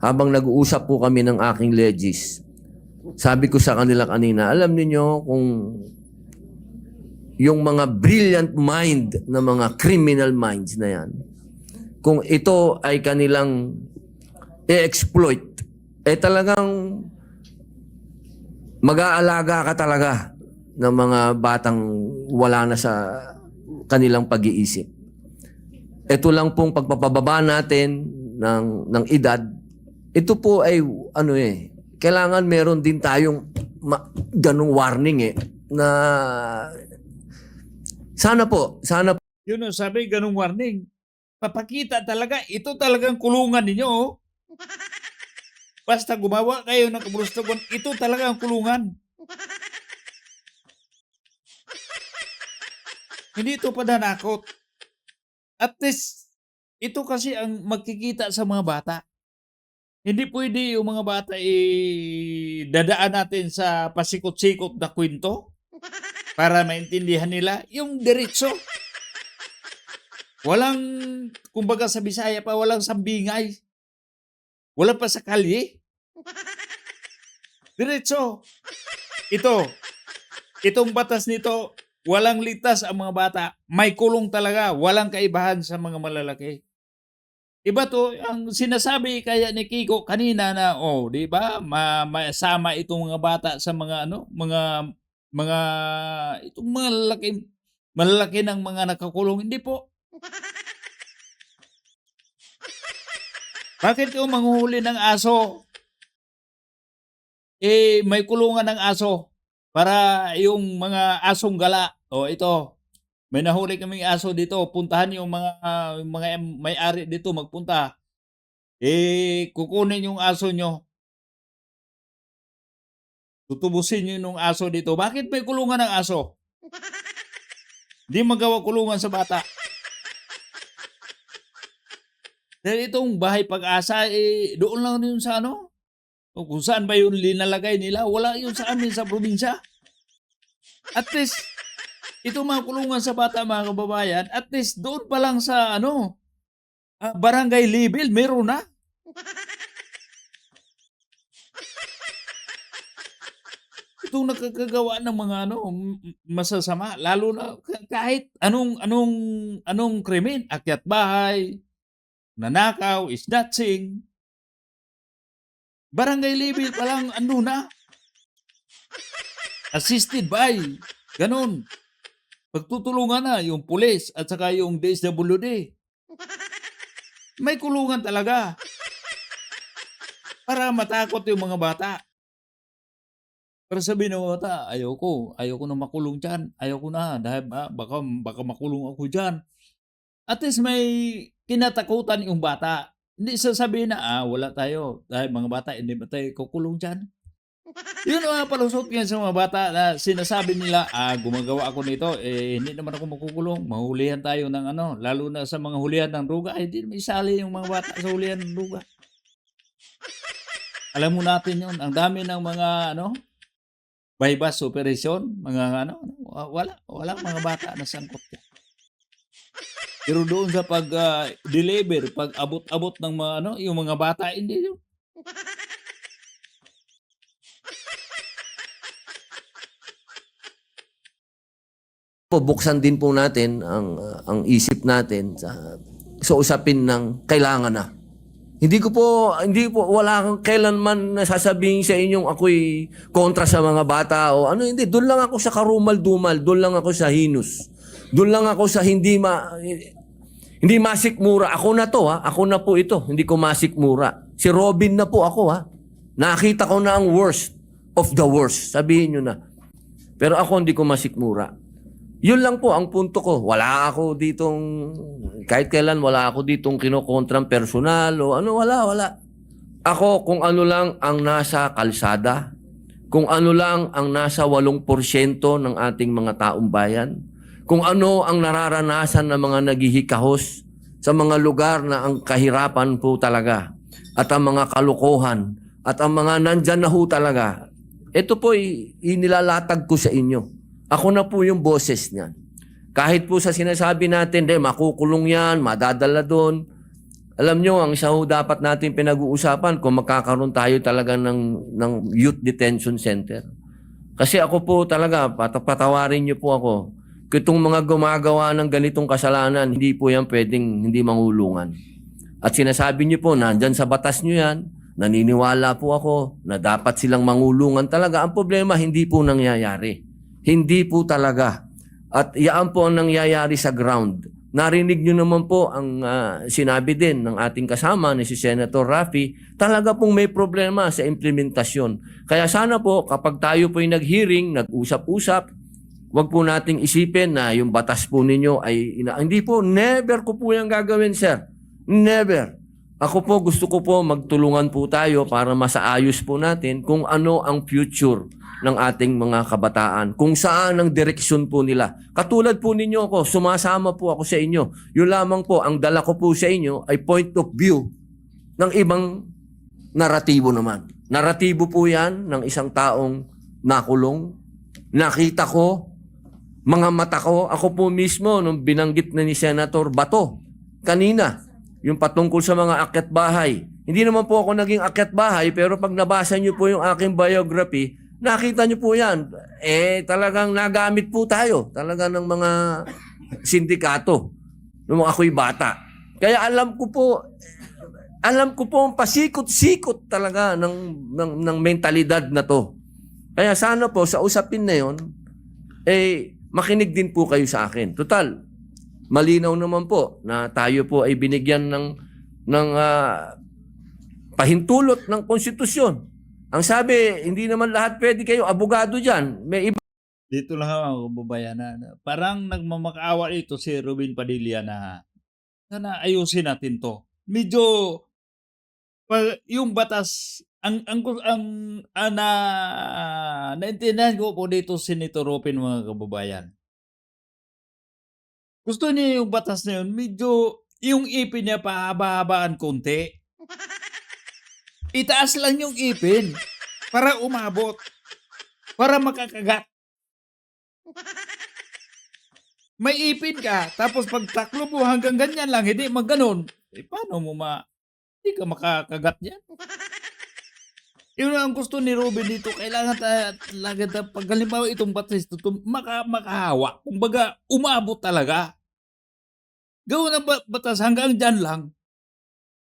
habang nag-uusap po kami ng aking legis, sabi ko sa kanila kanina, alam niyo kung yung mga brilliant mind na mga criminal minds na yan, kung ito ay kanilang i-exploit, talagang mag-aalaga ka talaga ng mga batang wala na sa kanilang pag-iisip. Ito lang pong pagpapababa natin ng edad, ito po ay kailangan meron din tayong ganung warning na sana po. Yun ang sabi, ganung warning. Papakita talaga, ito talagang kulungan ninyo. Oh. Basta gumawa kayo ng kabulustugan, ito talaga ang kulungan. Hindi ito pananakot. At least, ito kasi ang magkikita sa mga bata. Hindi pwede yung mga bata dadaan natin sa pasikot-sikot na kwento para maintindihan nila yung diretso. Walang, kumbaga sa Bisaya pa, walang sambingay. Wala pa sa kalye. Diretso. Itong batas nito, walang ligtas ang mga bata. May kulong talaga. Walang kaibahan sa mga malalaki. Iba to, ang sinasabi kaya ni Kiko kanina na, di ba, masama itong mga bata sa mga, itong mga malalaki ng mga nakakulong. Hindi po. Bakit yung manghuhuli ng aso? May kulungan ng aso para yung mga asong gala. Ito, may nahuli kaming aso dito. Puntahan yung mga may-ari dito magpunta. Kukunin yung aso nyo. Tutubusin nyo yung aso dito. Bakit may kulungan ng aso? Di magawa kulungan sa bata. Dahil itong bahay pag-asa, doon lang yun sa kung saan ba yun linalagay nila, wala yun sa amin sa probinsya. At least, itong mga kulungan sa bata, mga kababayan, at least doon pa lang sa barangay level, meron na. Itong nakakagawa ng mga masasama, lalo na kahit anong krimen, akyat bahay, nanakaw, snatching. Barangay level pa lang, na. Assisted by, ganun. Pagtutulungan na yung pulis at saka yung DSWD. May kulungan talaga. Para matakot yung mga bata. Pero sabi ng bata, ayoko na makulong dyan. Ayoko na, dahil baka makulong ako dyan. At least may kinatakutan yung bata. Hindi sasabihin na, wala tayo. Dahil mga bata, hindi ba tayo kukulong dyan? Yun ang palusot ngayon sa mga bata na sinasabi nila, gumagawa ako nito, hindi naman ako makukulong. Mahulihan tayo ng lalo na sa mga hulihan ng druga, hindi naman isali yung mga bata sa hulihan ng druga. Alam mo natin yun, ang dami ng mga bypass operation, mga wala mga bata na sangkot yan. Pero doon sa pag-deliver, pag-abot-abot ng mga yung mga bata, hindi yun. Buksan din po natin ang isip natin sa usapin ng kailangan na. Hindi po, wala akong kailanman nasasabihin sa inyong ako'y kontra sa mga bata o ano, hindi. Doon lang ako sa karumal-dumal, doon lang ako sa hinus. Doon lang ako sa hindi masikmura. Ako na to, ha? Ako na po ito, hindi ko masikmura. Si Robin na po ako, ha? Nakita ko na ang worst of the worst. Sabihin nyo na. Pero ako hindi ko masikmura. Yun lang po ang punto ko. Wala ako ditong, kahit kailan wala ako ditong kinokontrang personal o ano, wala. Ako kung ano lang ang nasa kalsada, kung ano lang ang nasa 8% ng ating mga taong bayan, kung ano ang nararanasan ng mga naghihikahos sa mga lugar na ang kahirapan po talaga at ang mga kalukuhan at ang mga nandyan na ho talaga. Ito po inilalatag ko sa inyo. Ako na po yung boses niyan. Kahit po sa sinasabi natin, makukulong yan, madadala doon. Alam nyo, ang isa ho dapat natin pinag-uusapan kung magkakaroon tayo talaga ng youth detention center. Kasi ako po talaga, patawarin nyo po ako. Kung itong mga gumagawa ng ganitong kasalanan, hindi po yan pwedeng hindi mangulungan. At sinasabi nyo po, nandyan sa batas nyo yan, naniniwala po ako na dapat silang mangulungan talaga. Ang problema, hindi po nangyayari. Hindi po talaga. At iyan po ang nangyayari sa ground. Narinig nyo naman po ang sinabi din ng ating kasama ni si Senator Raffy, talaga pong may problema sa implementasyon. Kaya sana po kapag tayo po'y nag-hearing, nag-usap-usap, wag po nating isipin na yung batas po ninyo ay hindi po, never ko po yung gagawin, sir. Never. Ako po, gusto ko po magtulungan po tayo para masaayos po natin kung ano ang future ng ating mga kabataan. Kung saan ang direksyon po nila. Katulad po ninyo ako, sumasama po ako sa inyo. Yun lamang po, ang dala ko po sa inyo ay point of view ng ibang naratibo naman. Naratibo po yan ng isang taong nakulong. Nakita ko, mga mata ko, ako po mismo nung binanggit na ni Senator Bato kanina, yung patungkol sa mga akyat bahay. Hindi naman po ako naging akyat bahay, pero pag nabasa niyo po yung aking biography, nakita niyo po yan. Talagang nagamit po tayo. Talaga ng mga sindikato. Nung ako'y bata. Kaya alam ko po ang pasikot-sikot talaga ng mentalidad na to. Kaya sana po sa usapin na yon, makinig din po kayo sa akin. Total, malinaw naman po na tayo po ay binigyan ng pahintulot ng konstitusyon. Ang sabi, hindi naman lahat pwede kayo abogado dyan. May iba. Dito lang ako, kababayan, na parang nagmamakaawa ito si Robin Padilla na sana ayusin natin to. Medyo yung batas naintindihan ko po dito Senator Robin, mga kababayan. Gusto niya yung batas na yun, medyo yung ipin niya pahaba-habaan konti. Itaas lang yung ipin para umabot, para makakagat. May ipin ka, tapos pag taklo mo hanggang ganyan lang, hindi magganon. Paano mo hindi ka makakagat yan? Yun ang gusto ni Robin dito. Kailangan talaga pag halimbawa itong batas ito, makahawa. Kumbaga, umabot talaga. Gawin ang batas hanggang dyan lang.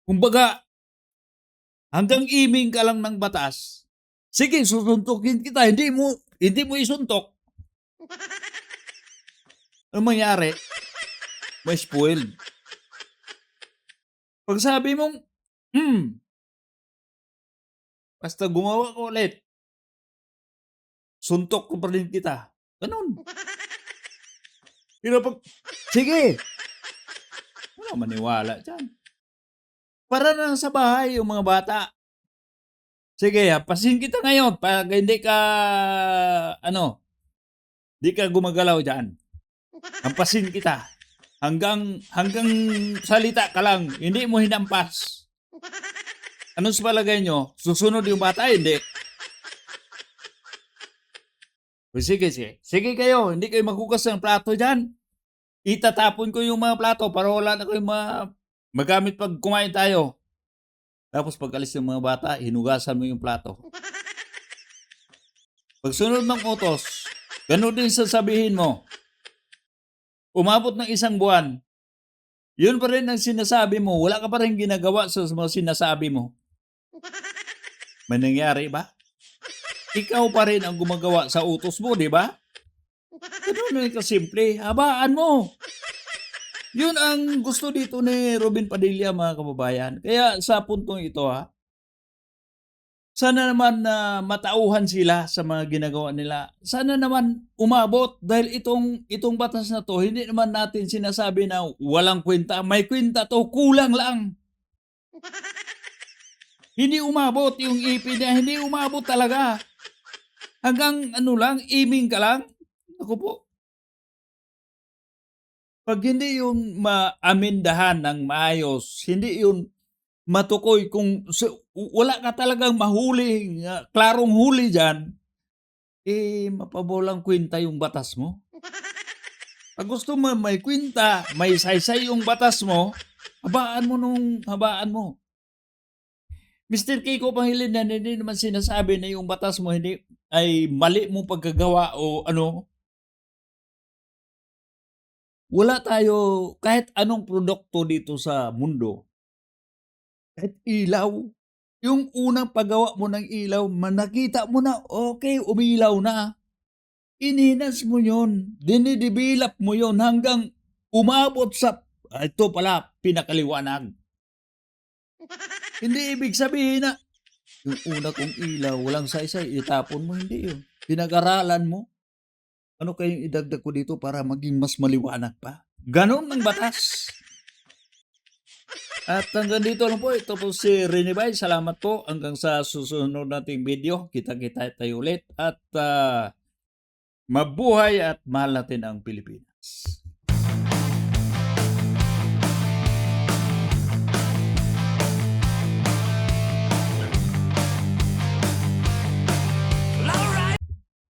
Kumbaga, hanggang iming ka lang ng batas. Sige, susuntukin kita. Hindi mo isuntok. Ano mangyari? May spoil. Pag sabi mong, basta gumawa ko ulit, suntok ko pa rin kita. Ganun. Pero pag, sige, wala maniwala dyan. Para na sa bahay yung mga bata. Sige, pasin kita ngayon pag hindi ka, hindi ka gumagalaw dyan. Hampasin kita. Hanggang salita ka lang, hindi mo hinampas. Ano sa palagay nyo? Susunod yung bata? Hindi. Sige. Sige kayo, hindi kayo maghugas ng plato dyan. Itatapon ko yung mga plato para wala na kayong magamit pag kumain tayo. Tapos pag alis ng mga bata, hinugasan mo yung plato. Pag sunod ng utos, ganun din sasabihin mo. Umabot ng 1 buwan, Yun pa rin ang sinasabi mo. Wala ka pa rin ginagawa sa mga sinasabi mo. May nangyari ba? Ikaw pa rin ang gumagawa sa utos mo, di ba? Ganun yung kasimple. Habaan mo. Yun ang gusto dito ni Robin Padilla, mga kababayan. Kaya sa puntong ito, sana naman na matauhan sila sa mga ginagawa nila. Sana naman umabot dahil itong batas na to, hindi naman natin sinasabi na walang kwenta. May kwenta to, kulang lang. Hindi umabot yung ipin niya, hindi umabot talaga. Hanggang iming ka lang. Ako po. Pag hindi yun maamindahan ng maayos, hindi yun matukoy kung wala ka talagang mahuli, klarong huli dyan, mapabolang kwenta yung batas mo. Pag gusto mo may kwenta, may saysay yung batas mo, habaan mo. Mr. Kiko Pangilinan, hindi naman sinasabi na yung batas mo hindi ay mali mong pagkagawa o ano. Wala tayo, kahit anong produkto dito sa mundo, kahit ilaw, yung unang paggawa mo ng ilaw, nakita mo na, okay, umilaw na. Ininas mo yun, dinidevelop mo yun hanggang umabot sa, ito pala, pinakaliwanag. Hindi ibig sabihin na, yung una kong ilaw, walang saysay, itapon mo, hindi yun. Pinag-aralan mo. Ano kayong idagdag ko dito para maging mas maliwanag pa? Ganon ang batas. At hanggang dito lang po. Ito po si Rene Bay. Salamat po. Hanggang sa susunod nating video. Kita-kita tayo ulit. At mabuhay at mahal natin ang Pilipinas.